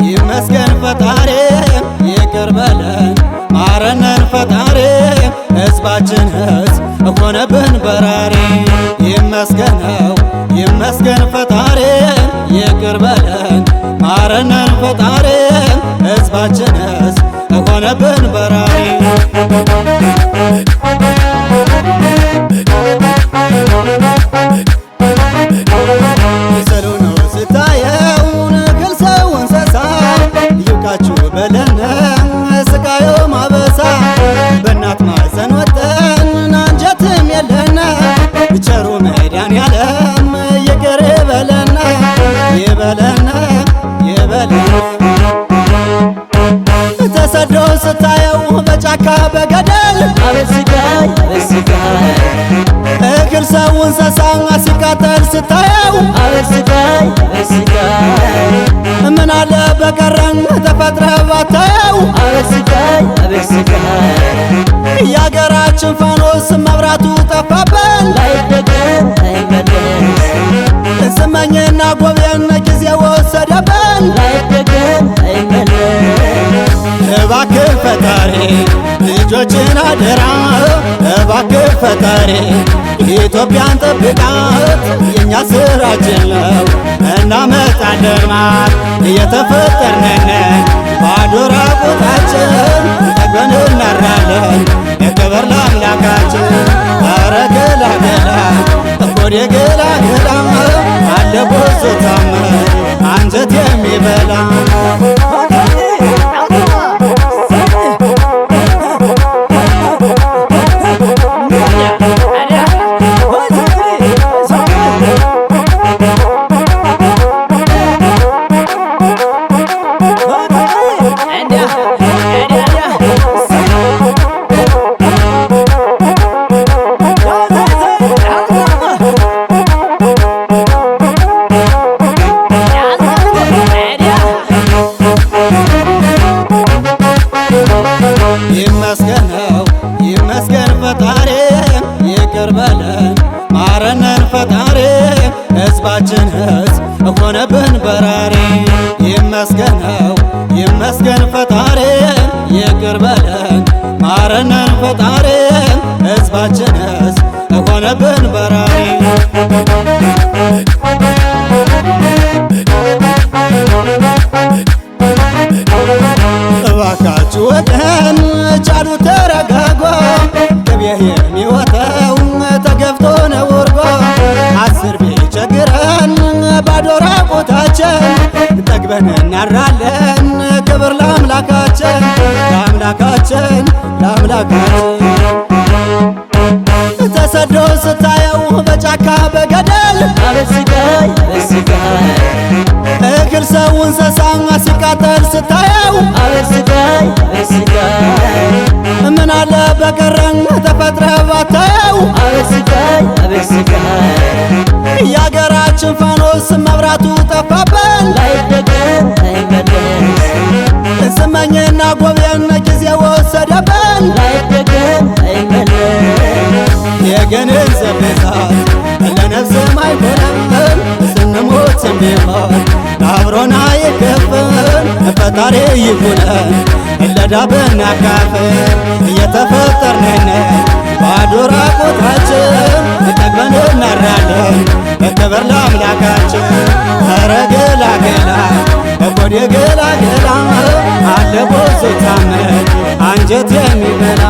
ይመስገን ፈጣሪ ይቅር በለን ማረነን ፈጣሪ ሕዝባችን ሕዝብ ሆነብን በራሪ ይመስገን ፈጣሪ ይቅር በለን ማረነን ፈጣሪ ሕዝባችን ሕዝብ ሆነብን በራሪ ተሰዶ ስታየው በጫካ በገደል እግር ሰው እንስሳ ሲቃጠል ስታየው ምን አለ በቀረን ተፈጥረ ባታየው የአገራችን ፋኖስ መብራቱ ጠፋብን ስመኝና ጎቤን ጊዜ ወሰደብን እባክህ ፈጣሪ ልጆችን አደራ እባክህ ፈጣሪ ኢትዮጵያን ጠብቃት የእኛ ስራችን ነው እናመጣለን ማር እየተፈጠርነን ባዶ ራቁታችን ጠግበን እናራለን የክብር ለአምላካችን ኧረ ገላገላ እኮዴ ገላገላ አለ ብዙ ታምር አንጀት የሚበላ ይመስገን ፈጣሪ ይቅር በለን ማረነን ፈጣሪ ሕዝባችን ሕዝብ ሆነብን በራሪ ይመስገን ፈጣሪ ይቅር በለን ማረነን ፈጣሪ ሕዝባችን ሕዝብ ሆነብን በራሪ እባካችሁ ወገን ቻሉ ተረጋጓ ቅቤህ የሚወጣው ተገፍቶ ነው ወርጓ አስር ቢቸግረን ባዶ ራቁታችን ጠግበን እናራለን ክብር ለአምላካችን ተሰዶ ስታየው በጫካ በገደል እግር ሰው እንስሳ ሲቃጠል ስታየው ምን አለ በቀረን ተፈጥረ ባታየው የአገራችን ፋኖስ መብራቱ ጠፋብን ስመኝና ጎቤን ጊዜ ወሰደብን የገንዘብ ብዛት ለነፍስም አይሆንም ስንሞት ቢሆን አብሮን አይከፈል ፈጣሪ ይሁነን ለዳ ብናካፍል እየተፈጠርነን ባዶ ራቁታችን ጠግበን እናራለን ክብር ለአምላካችን ኧረ ገላገላ እኮዴ ገላገላ አለ ብዙ ታምር አንጀት የሚበላ